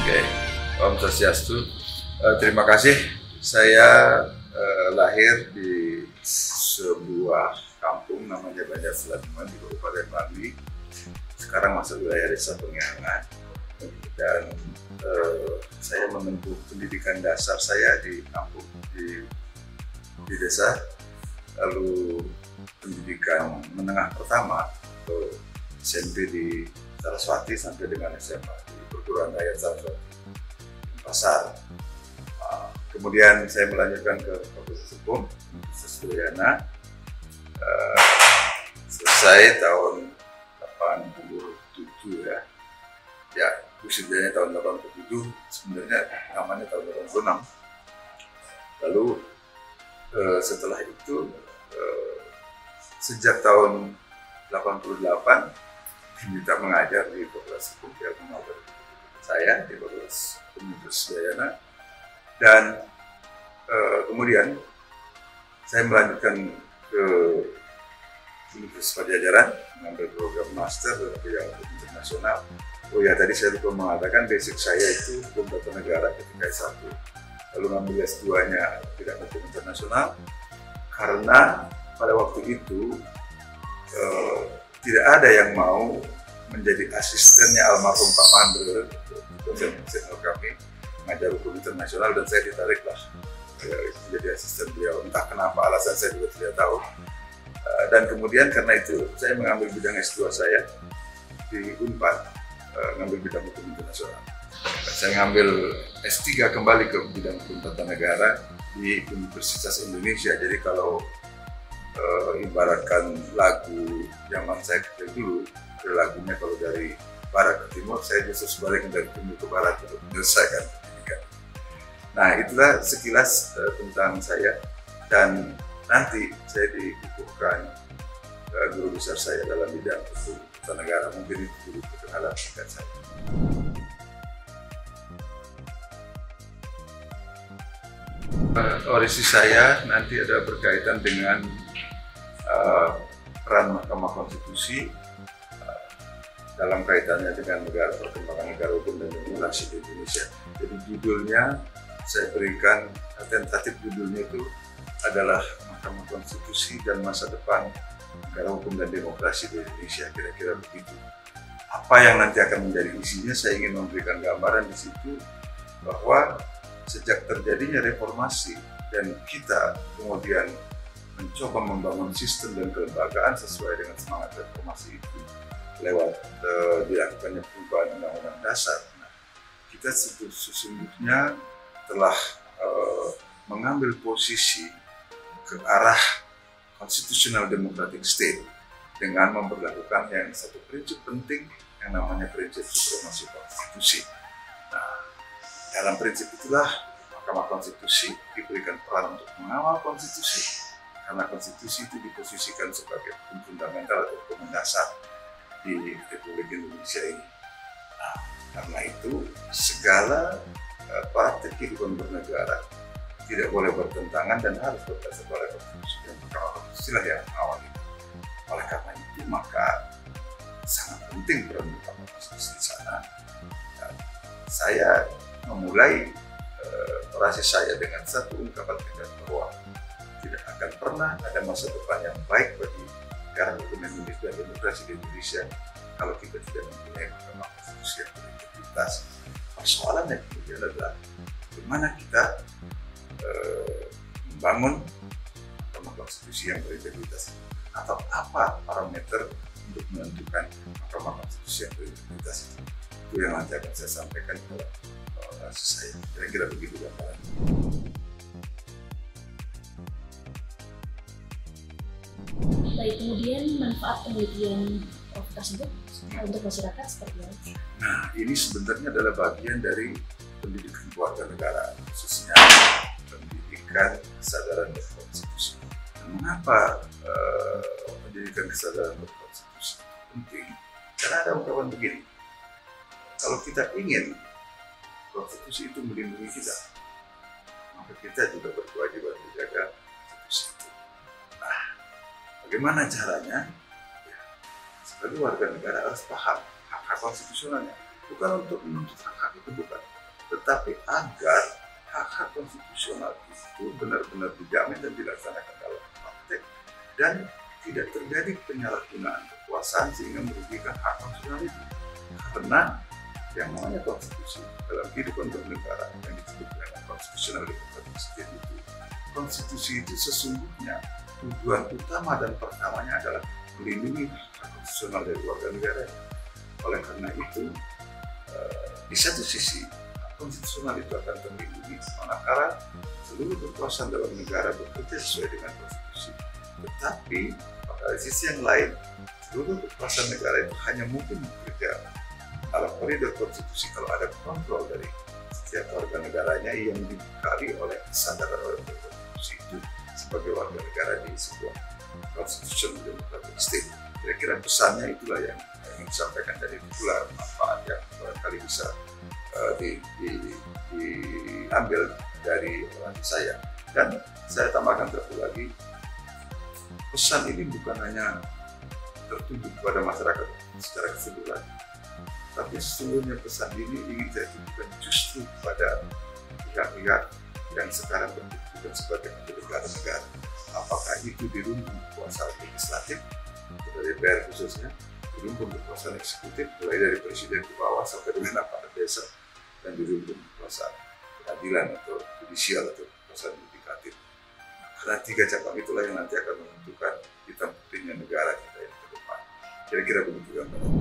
Oke, Om Swastiastu. Terima kasih. Saya lahir di sebuah kampung namanya Banjar Selatan di Kabupaten Bali. Sekarang masuk wilayah Desa Pengiangan, dan saya menempuh pendidikan dasar saya di kampung di desa. Lalu pendidikan menengah pertama atau SMP di Saraswati sampai dengan SMA di Perguruan Rakyat Saraswati Pasar. Kemudian saya melanjutkan ke Fakultas Hukum Universitas Udayana, selesai tahun 87 ya wisudanya tahun 87, sebenarnya namanya tahun 86. Lalu setelah itu sejak tahun 88 diminta mengajar di Fakultas Hukum, dia mengajar saya di Fakultas Universitas Udayana, dan kemudian saya melanjutkan ke Universitas Pajajaran mengambil program master dalam bidang hukum internasional. Oh ya, tadi saya lupa mengatakan basic saya itu hukum tata negara ketika S1, lalu ngambil S2-nya bidang hukum internasional karena pada waktu itu tidak ada yang mau menjadi asistennya almarhum Pak Mandre, dosen senior kami, mengajar hukum internasional, dan saya ditariklah menjadi asisten beliau. Entah kenapa, alasan saya juga tidak tahu. Dan kemudian karena itu saya mengambil bidang S2 saya di Unpad, mengambil bidang hukum internasional. Saya ngambil S3 kembali ke bidang hukum tata negara di Universitas Indonesia. Jadi kalau ibaratkan lagu zaman saya kecil dulu, lagunya kalau dari barat ke timur, saya justru sebaliknya dari timur ke barat untuk menyelesaikan pendidikan. Nah, itulah sekilas tentang saya, dan nanti saya dikukuhkan guru besar saya dalam bidang hukum tata negara. Mungkin itu dulu perkenalan singkat saya. Orasi saya nanti ada berkaitan dengan peran Mahkamah Konstitusi dalam kaitannya dengan perkembangan negara hukum dan demokrasi di Indonesia. Jadi judulnya saya berikan, tentatif judulnya itu adalah Mahkamah Konstitusi dan Masa Depan Negara Hukum dan Demokrasi di Indonesia, kira-kira begitu. Apa yang nanti akan menjadi isinya, saya ingin memberikan gambaran di situ bahwa sejak terjadinya reformasi dan kita kemudian mencoba membangun sistem dan kelembagaan sesuai dengan semangat reformasi itu lewat dilakukannya perubahan undang-undang dasar. Nah, kita sesungguhnya telah mengambil posisi ke arah constitutional democratic state dengan memperlakukan yang satu prinsip penting yang namanya prinsip supremasi konstitusi. Nah, dalam prinsip itulah Mahkamah Konstitusi diberikan peran untuk mengawal konstitusi, karena konstitusi itu diposisikan sebagai hukum fundamental atau hukum mendasar di Republik Indonesia ini. Nah, karena itu segala praktik kehidupan bernegara tidak boleh bertentangan dan harus berdasar pada konstitusi, dan Mahkamah Konstitusi lah yang mengawal itu. Oleh karena itu maka sangat penting peran Mahkamah Konstitusi di sana. Dan saya memulai orasi saya dengan satu ungkapan tegas bahwa tidak akan pernah ada masa depan yang baik bagi negara hukum Indonesia dan demokrasi di Indonesia kalau kita tidak mempunyai Mahkamah Konstitusi yang berintegritas. Persoalannya kemudian adalah bagaimana kita membangun Mahkamah Konstitusi yang berintegritas, atau apa parameter untuk menentukan Mahkamah Konstitusi yang berintegritas itu. Itu yang nanti akan saya sampaikan dalam orasi saya. Kira-kira begitu gambaran. Baik, kemudian manfaat penelitian tersebut untuk masyarakat seperti apa? Nah, ini sebenarnya adalah bagian dari pendidikan keluarga negara, khususnya pendidikan kesadaran berkonstitusi. Nah, mengapa pendidikan kesadaran berkonstitusi penting? Karena ada ungkapan begini, kalau kita ingin konstitusi itu melindungi kita, maka kita juga berkewajiban menjaga konstitusi itu. Nah, bagaimana caranya? Ya, sebagai warga negara harus paham hak-hak konstitusionalnya, bukan untuk menuntut hak-hak itu, bukan, tetapi agar hak-hak konstitusional itu benar-benar dijamin dan dilaksanakan dalam praktek dan tidak terjadi penyalahgunaan kekuasaan sehingga merugikan hak konstitusional itu. Karena yang namanya konstitusi dalam kehidupan bernegara yang disebut dengan konstitusional demokrasi itu, konstitusi itu sesungguhnya tujuan utama dan pertamanya adalah melindungi hak konstitusional dari warga negara. Oleh karena itu, di satu sisi hak konstitusional itu akan terlindungi manakala seluruh kekuasaan dalam negara bekerja sesuai dengan konstitusi. Tetapi pada sisi yang lain, seluruh kekuasaan negara itu hanya mungkin bekerja dalam koridor konstitusi kalau ada kontrol dari setiap warga negaranya yang dibekali oleh kesadaran oleh konstitusi itu sebagai warga negara di sebuah constitutional democratic state. Kira-kira pesannya itulah yang ingin disampaikan, dari itulah manfaat yang barangkali bisa diambil dari orang saya. Dan saya tambahkan satu lagi, pesan ini bukan hanya tertuju kepada masyarakat secara keseluruhan, tapi sesungguhnya pesan ini ingin saya tunjukkan justru kepada pihak-pihak yang sekarang bertugas sebagai penyelenggara negara. Apakah itu di rumpun kekuasaan legislatif, atau DPR khususnya, di rumpun kekuasaan eksekutif, mulai dari presiden ke bawah sampai dengan aparat desa, dan di rumpun kekuasaan peradilan atau judisial atau kekuasaan yudikatif. Karena tiga cabang itulah yang nanti akan menentukan hitam putihnya negara kita yang ke depan. Kira-kira begitu gambaran.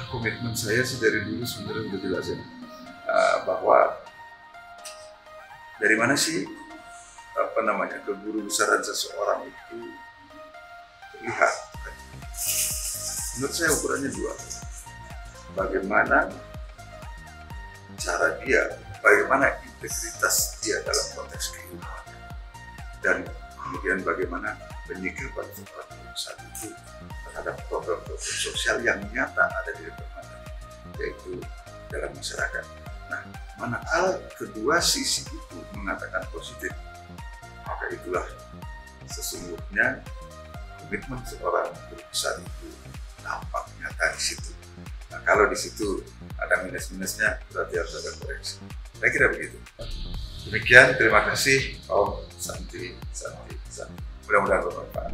Komitmen saya sih dari dulu sebenarnya udah jelas ya, bahwa dari mana sih kegurubesaran seseorang itu terlihat. Menurut saya ukurannya dua, bagaimana cara dia, bagaimana integritas dia dalam konteks kehidupan, dan kemudian bagaimana penyikapan seorang saat itu terhadap problem-problem sosial yang nyata ada di depan mata, yaitu dalam masyarakat. Nah, manakala kedua sisi itu mengatakan positif, maka itulah sesungguhnya komitmen seorang guru besar itu tampak nyata di situ. Nah, kalau di situ ada minus-minusnya, berarti harus ada koreksi. Saya kira begitu. Demikian, terima kasih Om Santi. Mudah-mudahan bermanfaat.